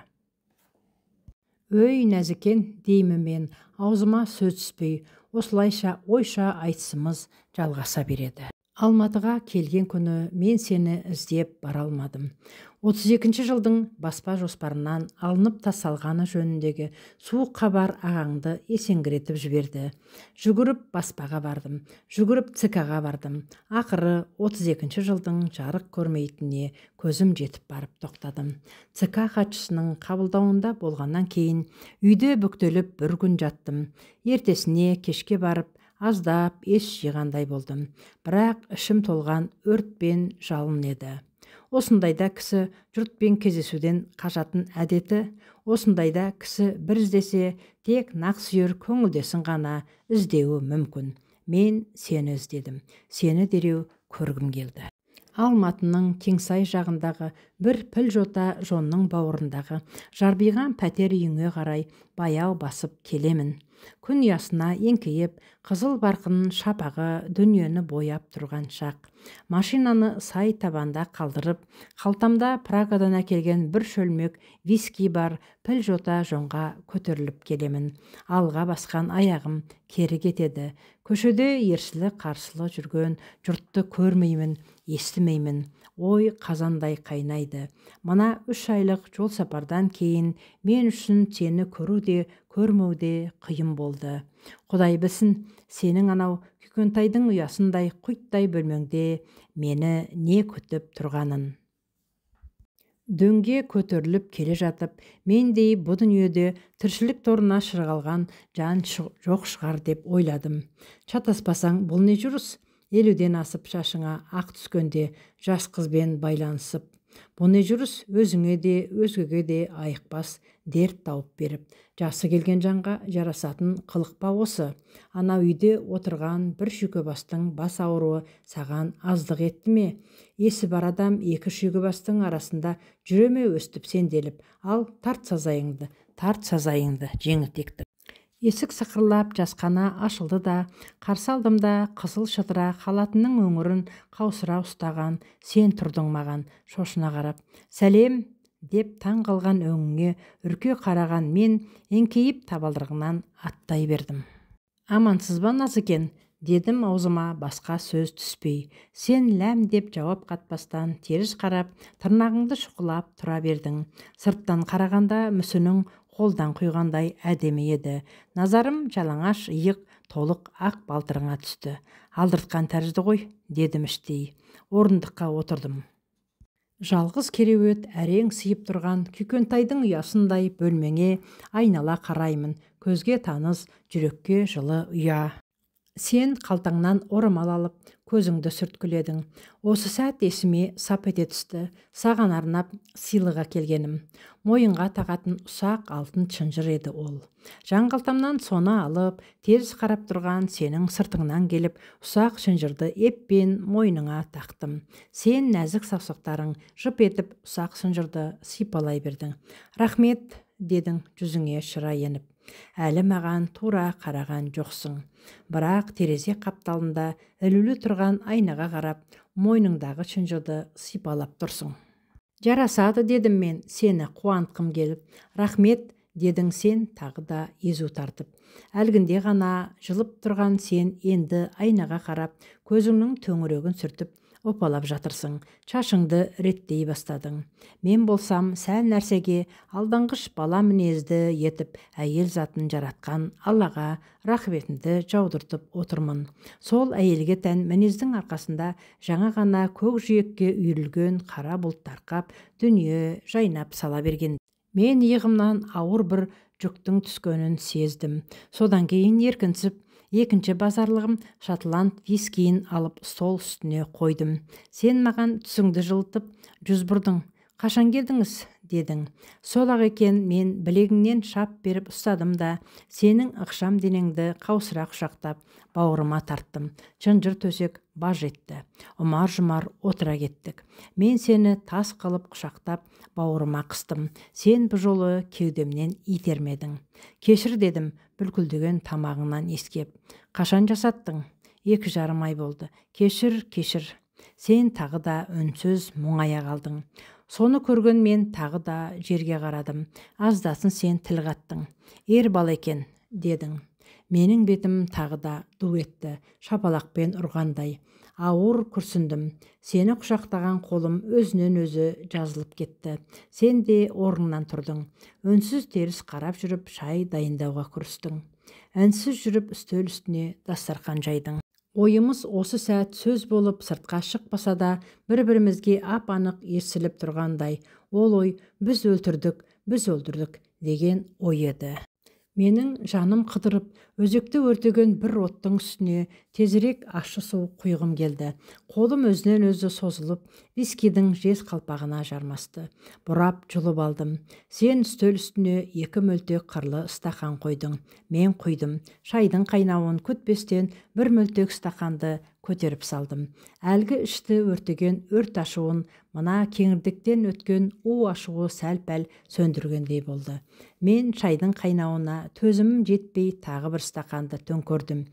Өй нәзікен деймін мен, аузыма сөз түспей. Осылайша ойша айтысымыз жалғаса береді. Алматыға келген күні мен сені іздеп бара алмадым. 32 жылдың баспа жоспарынан алынып тасталғаны жөніндегі суық хабар ағаңды есеңгіретіп жіберді. Жүгіріп баспаға бардым, жүгіріп ЦК-ға бардым. Ақыры 32 жылдың жарық көрмейтініне көзім жетіп барып тоқтадым. ЦК хатшысының қабылдауында болғаннан кейін үйде бүктеліп бір күн жаттым. Ертесіне кешке барып аздап ес жиғандай болдым. Бірақ ішім толған өрт пен жалын еді. Осындайда кісі жұртпен кездесуден қажатын әдеті, осындайда кісі бір іздесе, тек нақсүйер көңілдесін ғана іздеуі мүмкін. Мен сені іздедім, сені дереу көргім келді. Алматының Кеңсай жағындағы бір піл жота жонның бауырындағы жарбиған пәтер үйіңе қарай баяу басып келемін. Күн ұясына еңкейіп, қызыл барқын шапағы дүниені бояп тұрған шақ. Машинаны сай табанда қалдырып, қалтамда Прагадан әкелген бір шөлмек виски бар піл жота жонға көтеріліп келемін. Алға басқан аяғым кері кетеді. Көшеде ерсілі-қарсылы жүрген жұртты көрмеймін, естімеймін. Ой қазандай қайнайды. Мына 3 айлық жол сапардан кейін мен үшін сені көру де көрмеу де қиын болды. Құдай білсін, сенің анау Күкентайдың ұясындай құйттай бөлмеңде мені не күтіп тұрғанын. Дөңге көтеріліп келе жатып, мендей бұл дүниеде тіршілік торына шырғалған жан жоқ шығар деп ойладым. Шатаспасаң, бұл не жүріс? 50-ден асып шашыңа ақ түскенде жас қызбен байланысып. Бұл не жүріс? Өзіңе де, өзгеге де айықпас дерт тауып беріп. Жасы келген жанға жарасатын қылық па осы? Ана үйде отырған бір шүйкебастың бас ауруы саған аздық етті ме? Есі бар адам екі шүйкебастың арасында жүреме өстіп сенделіп, ал тарт сазайыңды жеңілтекті. Есік сықырлап жасқана ашылды да, қарсы алдымда қызыл шытыра халатының өңірін қаусыра ұстаған сен тұрдың маған шошына қарап. Сәлем деп таң қалған өңіңе үрке қараған мен еңкейіп табалдырығынан аттай бердім. Амансыз ба Назыкен? Дедім аузыма басқа сөз түспей. Сен ләм деп жауап қатпастан теріс қарап, тырнағыңды шұқылап тұра бердің. Сырттан қарағанда мүсінің қолдан құйғандай әдемі еді. Назарым жалаңаш иық толық ақ балтырыңа түсті. Алдыртқан тәрізді ғой, дедім іштей. Орындыққа отырдым. Жалғыз кереует әрең сыйып тұрған Күкентайдың ұясындай бөлмеңе айнала қараймын. Көзге таныс, жүрекке жылы ұя. Сен қалтаңнан орамал алып, көзіңді сүрткіледің. Осы сәт есіме сап ете түсті. Саған арнап сыйлыға келгенім. Мойынға тағатын ұсақ алтын шынжыр еді ол. Жан қалтамнан соны алып, теріс қарап тұрған сенің сыртыңнан келіп, ұсақ шынжырды еппен мойныңа тақтым. Сен нәзік саусақтарың жып етіп ұсақ шынжырды сипалай бердің. Рахмет, дедің жүзіңе шыра еніп. Әлі маған тура қараған жоқсың. Бірақ терезе қапталында ілулі тұрған айнаға қарап, мойныңдағы шынжырды сипалап тұрсың. Жарасады, дедім мен, сені қуантқым келіп. Рахмет, дедің сен тағы да езу тартып. Әлгінде ғана жылып тұрған сен енді айнаға қарап, көзіңнің төңірегін сүртіп, опалап жатырсың. Шашыңды реттей бастадың. Мен болсам сәл нәрсеге алданғыш бала мінезді етіп әйел затын жаратқан Аллаға рахметімді жаудыртып отырмын. Сол әйелге тән мінездің арқасында жаңа ғана көк жиекке үйірілген қара бұлт тарқап, дүние жайнап сала берген. Мен иығымнан ауыр бір жүктің түскенін сездім. Содан кейін еркінсіп, екінші базарлығым шотланд вискиін алып стол үстіне қойдым. Сен маған түсіңді жылытып жүз бұрдың. Қашан келдіңіз, дедің. Сол-ақ екен, мен білегіңнен шап беріп ұстадым да, сенің ықшам денеңді қаусыра құшақтап, бауырыма тарттым. Жынжыр төсек баж етті. Ұмар-жұмар отыра кеттік. Мен сені тас қылып құшақтап, бауырыма қыстым. Сен бұл жолы кеудемнен итермедің. Кешір, дедім, бүлкілдеген тамағыңнан ескеп. Қашан жасаттың? 2,5 ай болды. Кешір, кешір. Сен тағы да үнсіз мұңая қалдың. Соны көрген мен тағы да жерге қарадым. Аздасын сен тіл қаттың. Ер бала екен, дедің. Менің бетім тағы да ду етті, шапалақпен ұрғандай. Ауыр күрсіндім. Сені құшақтаған қолым өзінен өзі жазылып кетті. Сен де орнынан тұрдың. Үнсіз теріс қарап жүріп, шай дайындауға кірістің. Әнсіз жүріп, үстел үстіне дастархан жайдың. Ойымыз осы сәт сөз болып сыртқа шықпаса да, бір-бірімізге ап-анық естіліп тұрғандай. Ол ой біз өлтірдік деген ой еді. Менің жаным қыдырып, өзекті өртеген бір оттың үстіне тезірек ащы су құйғым келді. Қолым өзінен өзі созылып, вискидің жез қалпағына жармасты. Бұрап жұлып алдым. Сен үстел үстіне 2 мөлтек қырлы стақан қойдың. Мен құйдым. Шайдың қайнауын күтпестен бір мөлтек стақанды көтеріп салдым. Әлгі ішті өртеген өрт ашуын мына кеңірдектен өткен у ашуы сәл-пәл сөндіргендей болды. Мен шайдың қайнауына төзімім жетпей тағы бір стақанды төңкердім.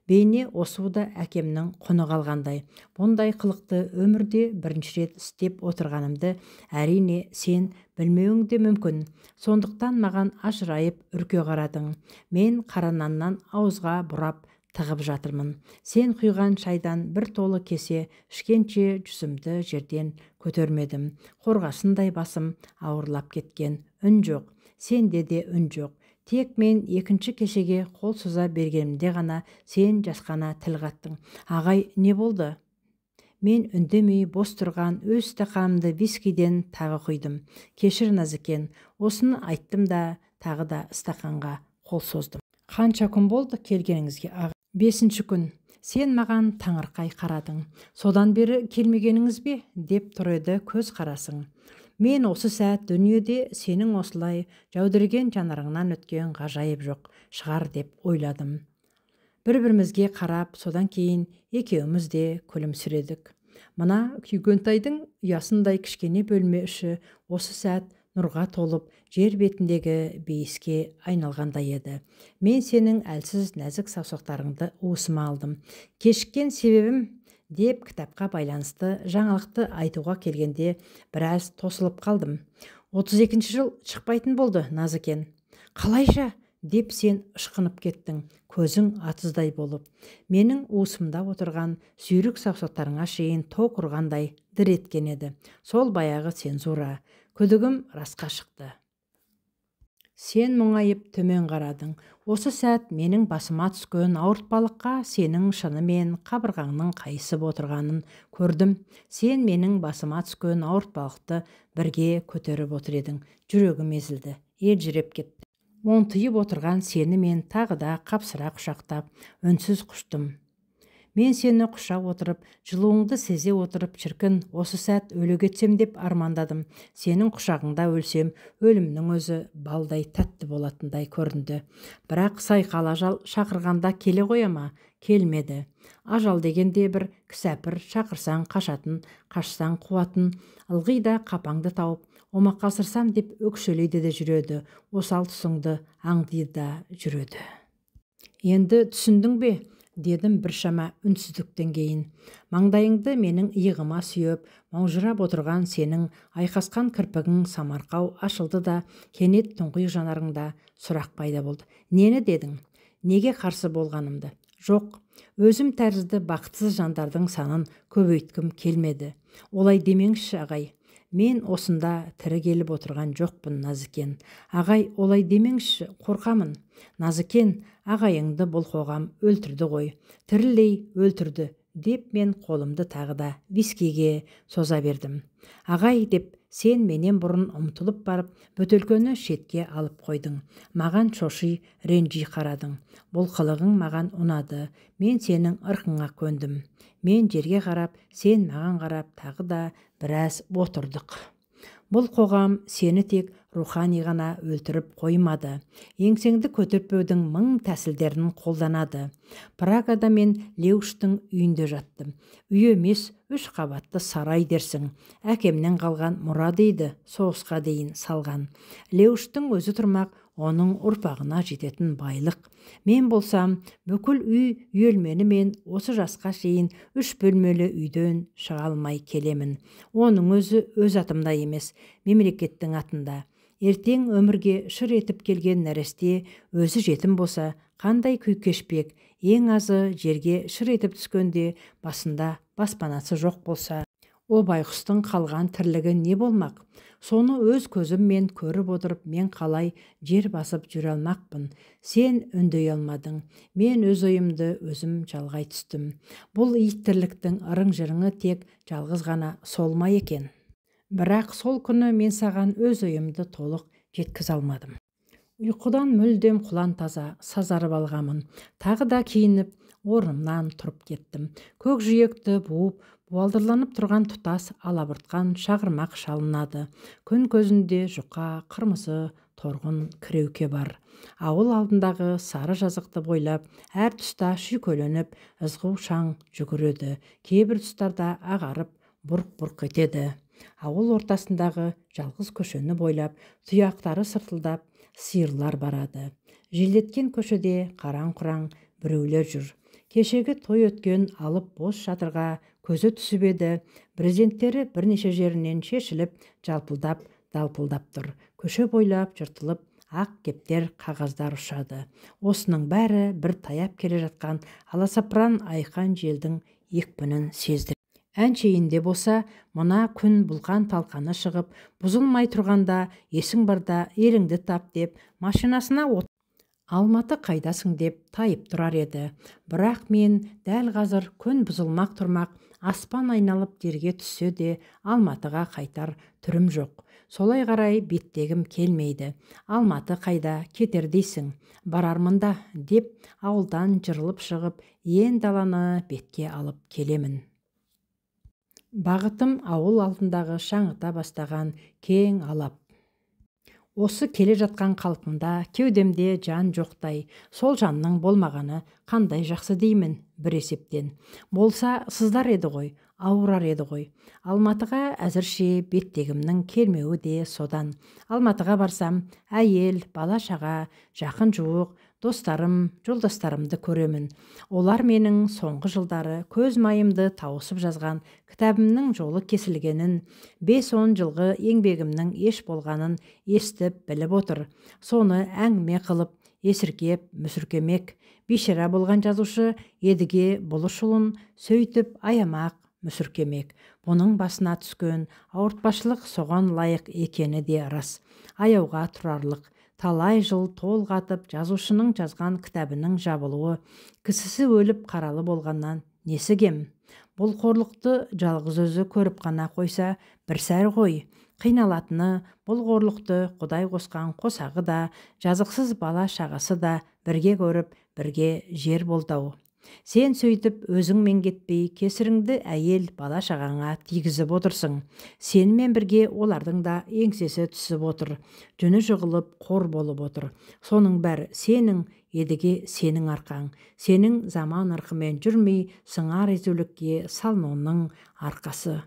Бейне осы да әкемнің құны қалғандай. Бұндай қылықты өмірде бірінші рет істеп отырғанымды әрине сен білмеуің де мүмкін. Сондықтан маған ажырайып үрке қарадың. Мен қарананнан ауызға бұрап тығып жатырмын. Сен құйған шайдан бір толы кесе ішкенше жүзімді жерден көтермедім. Қорғасындай басым ауырлап кеткен. Үн жоқ. Сенде де үн жоқ. Тек мен екінші кешеге қол соза бергенімде ғана сен жасқана тіл қаттың. Ағай, не болды? Мен үндемей бос тұрған өз стақанымды вискиден тағы құйдым. Кешір, Назыкен. Осыны айттым да тағы да стақанға қол создым. Қанша күн болды келгеніңізге, аға? 5-ші күн. Сен маған таңырқай қарадың. Содан бері келмегеніңіз бе? Деп тұр еді көз қарасың. Мен осы сәт дүниеде сенің осылай жәудіреген жанарыңнан өткен ғажайып жоқ шығар деп ойладым. Бір-бірімізге қарап, содан кейін екеуміз де күлімсіредік. Мына Күйгентайдың ұясындай кішкене бөлме іші осы сәт нұрға толып, жер бетіндегі бейіске айналғандай еді. Мен сенің әлсіз нәзік саусақтарыңды уысыма алдым. Кешіккен себебім деп кітапқа байланысты жаңалықты айтуға келгенде біраз тосылып қалдым. 32-ші жыл шықпайтын болды, Назыкен. Қалайша? Деп сен ышқынып кеттің, көзің атыздай болып. Менің уысымда отырған сүйрік саусақтарыңа шейін тоқ ұрғандай дір еткен еді. Сол баяғы цензура. Күдігім расқа шықты. Сен мұңайып төмен қарадың. Осы сәт менің басыма түскен ауыртпалыққа сенің шынымен қабырғаңның қайысып отырғанын көрдім. Сен менің басыма түскен ауыртпалықты бірге көтеріп отыр едің. Жүрегім езілді, елжіреп кетті. Онтиып отырған сені мен тағы да қапсыра құшақтап, үнсіз құштым. Мен сені құшап отырып, жылуыңды сезе отырып, шіркін, осы сәт өле кетсем деп армандадым. Сенің құшағыңда өлсем, өлімнің өзі балдай тәтті болатындай көрінді. Бірақ сайқал ажал шақырғанда келе қоя ма? Келмеді. Ажал дегенде бір кісәпір, шақырсаң қашатын, қашсаң қуатын, ылғи да қапаңды тауып, омаққа асырсам деп өкшелейді де жүреді, осал тұсыңды аңдиды да жүреді. Енді түсіндің бе? Дедім біршама үнсіздіктен кейін. Маңдайыңды менің иығыма сүйеп, маужырап отырған сенің айқасқан кірпігің самарқау ашылды да, кенет тұңғиық жанарыңда сұрақ пайда болды. Нені дедің? Неге қарсы болғанымды? Жоқ, өзім тәрізді бақытсыз жандардың санын көбейткім келмеді. Олай демеңізші, ағай. Мен осында тірі келіп отырған жоқпын, Назыкен. Ағай, олай демеңізші, қорқамын. Назыкен, ағайыңды бұл қоғам өлтірді ғой, тірілей өлтірді, деп мен қолымды тағы да вискиге соза бердім. Ағай, деп сен менен бұрын ұмтылып барып, бөтелкені шетке алып қойдың. Маған шоши, ренжи қарадың. Бұл қылығың маған ұнады. Мен сенің ырқыңа көндім. Мен жерге қарап, сен маған қарап, тағы да біраз отырдық. Бұл қоғам сені тек рухани ғана өлтіріп қоймады. Еңсеңді көтертпеудің мың тәсілдерін қолданады. Прагада мен Леуштың үйінде жаттым. Үй емес, 3 қабатты сарай дерсің. Әкемнен қалған мұра дейді, соғысқа дейін салған. Леуштың өзі тұрмақ, оның ұрпағына жететін байлық. Мен болсам, бүкіл үй үйелмені мен осы жасқа шейін 3 бөлмелі үйден шыға алмай келемін. Оның өзі өз атымда емес, мемлекеттің атында. Ертең өмірге шыр етіп келген нәресте өзі жетім болса, қандай күй кешпек? Ең азы жерге шыр етіп түскенде басында баспанасы жоқ болса, о байғұстың қалған тірлігі не болмақ? Соны өз көзіммен көріп отырып, мен қалай жер басып жүре алмақпын? Сен үндей алмадың. Мен өз ойымды өзім жалғай түстім. Бұл ит тірліктің ырың-жырыңы тек жалғыз ғана сол ма екен? Бірақ сол күні мен саған өз ойымды толық жеткізе алмадым. Ұйқыдан мүлдем құлан таза сазарып алғамын. Тағы да киініп, орнымнан тұрып кеттім. Көк жиекті буып, буалдырланып тұрған тұтас алабұртқан шағырмақ шалынады. Күн көзінде жұқа, қырмызы, торғын кіреуке бар. Ауыл алдындағы сары жазықты бойлап, әр тұста шүйкөленіп, ызғу шаң жүгіреді. Кейбір тұстарда ағарып, бұрқ-бұрқ етеді. Ауыл ортасындағы жалғыз көшені бойлап, тұяқтары сыртылдап, сиырлар барады. Желдеткен көшеде қараң-құраң біреулер жүр. Кешегі той өткен алып бос шатырға көзі түсіп еді. Брезенттері бірнеше жерінен шешіліп, жалпылдап, далпылдап тұр. Көше бойлап жыртылып, ақ кептер қағаздар ұшады. Осының бәрі бір таяп келе жатқан аласапыран айқан желдің екпінін сезді. Әншейінде болса, мына күн бұлқан талқаны шығып, бұзылмай тұрғанда, есің барда еріңді тап деп, машинасына Алматы қайдасың деп тайып тұрар еді. Бірақ мен дәл қазір күн бұзылмақ тұрмақ, аспан айналып жерге түссе де Алматыға қайтар түрім жоқ. Солай қарай беттегім келмейді. Алматы қайда кетер дейсің? Барармында деп ауылдан жырылып шығып, ен даланы бетке алып келемін. Бағытым ауыл алдындағы шаңыта бастаған кең алап. Осы келе жатқан қалпымда кеудемде жан жоқтай, сол жанның болмағаны қандай жақсы деймін бір есептен. Болса сыздар еді ғой, ауырар еді ғой. Алматыға әзірше беттегімнің келмеуі де содан. Алматыға барсам, әйел, бала-шаға, жақын жуық, достарым, жолдастарымды көремін. Олар менің соңғы жылдары көз майымды тауысып жазған кітабымның жолы кесілгенін, 5-10 жылғы еңбегімнің еш болғанын естіп біліп отыр. Соны әңгіме қылып, есіркеп, мүсіркемек. Бейшара болған жазушы едіге бұлышұлын сөйтіп аямақ, мүсіркемек. Бұның басына түскен ауыртпашылық соған лайық екені де рас. Аяуға тұрарлық. Талай жыл толғатып жазушының жазған кітабының жабылуы, кісісі өліп қаралы болғаннан несі кем? Бұл қорлықты жалғыз өзі көріп қана қойса, бір сәрі ғой. Қиналатыны, бұл қорлықты Құдай қосқан қосағы да, жазықсыз бала шағасы да бірге көріп, бірге жер болдау. Сен сөйтіп өзіңмен кетпей, кесіріңді әйел бала шағаңа тигізіп отырсың. Сенімен бірге олардың да еңсесі түсіп отыр. Жүні жығылып, қор болып отыр. Соның бәрі сенің, едіге сенің арқаң. Сенің заман ырқымен жүрмей, сыңар езулікке салынуының арқасы.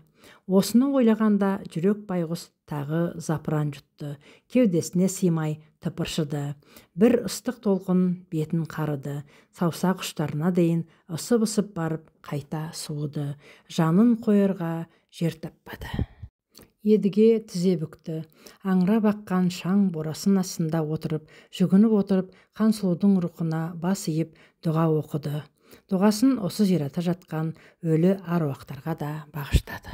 Осыны ойлағанда жүрек байғұс тағы запыран жұтты. Кеудесіне сыймай тыпыршыды. Бір ыстық толқын бетін қарыды. Саусақ ұштарына дейін ысып-ысып барып қайта суыды. Жанын қойырға жер таппады. Едіге тізе бүкті. Аңырап аққан шаң борасын астында отырып, жүгініп отырып, Хансұлудың рухына бас иіп дұға оқыды. Дұғасын осы зирата жатқан өлі аруақтарға да бағыштады.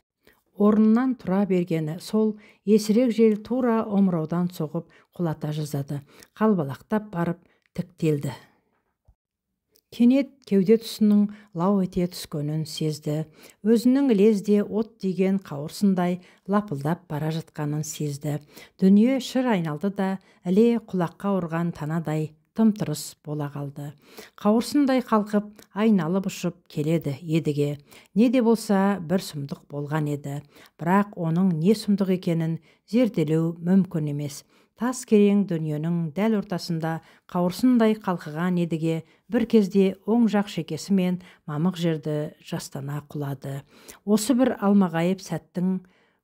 Орнынан тұра бергені сол есірек жел тура омыраудан соғып құлата жаздады. Қалбалақтап барып тіктелді. Кенет кеуде тұсының лау ете түскенін сезді. Өзінің лезде от тиген қауырсындай лапылдап бара жатқанын сезді. Дүние шыр айналды да іле құлаққа ұрған танадай тым-тырыс бола қалды. Қауырсындай қалқып, айналып ұшып келеді едіге. Не де болса бір сұмдық болған еді. Бірақ оның не сұмдық екенін зерделеу мүмкін емес. Тас керең дүниенің дәл ортасында қауырсындай қалқыған едіге бір кезде оң жақ шекесі мен мамық жерді жастана құлады. Осы бір алмағайып сәттің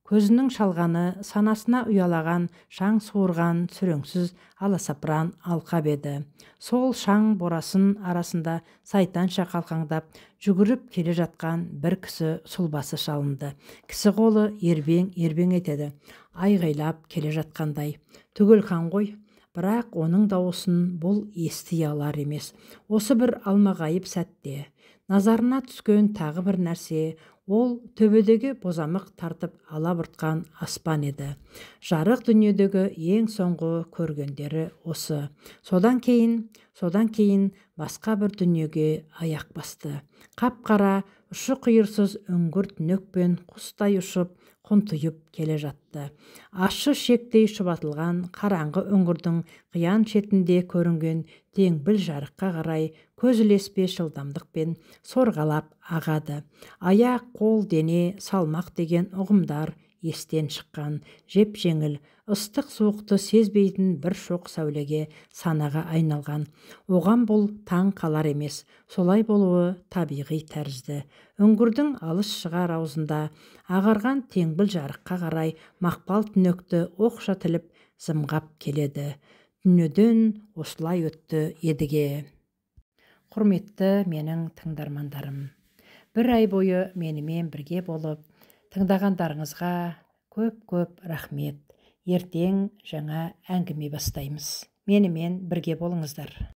көзінің шалғаны санасына ұялаған шаң суырған сүреңсіз аласапыран алқап еді. Сол шаң борасын арасында сайтанша қалқаңдап жүгіріп келе жатқан бір кісі сұлбасы шалынды. Кісі қолы ербең етеді, айғайлап келе жатқандай. Түгелхан ғой, бірақ оның дауысын бұл ести алар емес. Осы бір алмағайып сәтте назарына түскен тағы бір нәрсе, ол төбедегі бозамық тартып алабұртқан аспан еді. Жарық дүниедегі ең соңғы көргендері осы. Содан кейін басқа бір дүниеге аяқ басты. Қап-қара, ұшы қиырсыз үңгір түнекпен құстай ұшып, құнтиып келе жатты. Ащы шектей шұбатылған қараңғы үңгірдің қиян шетінде көрінген теңбіл жарыққа қарай көз ілеспес жылдамдықпен сорғалап ағады. Аяқ, қол, дене, салмақ деген ұғымдар естен шыққан. Жеп-жеңіл, ыстық-суықты сезбейтін бір шоқ сәулеге санаға айналған. Оған бұл таң қалар емес, солай болуы табиғи тәрізді. Үңгірдің алыс шығар аузында ағарған теңбіл жарыққа қарай мақпал түнекті оқша тіліп зымғап келеді. Дүниеден осылай өтті едіге. Құрметті менің тыңдармандарым, бір ай бойы менімен бірге болып тыңдағандарыңызға көп рахмет. Ертең жаңа әңгіме бастаймыз. Менімен бірге болыңыздар.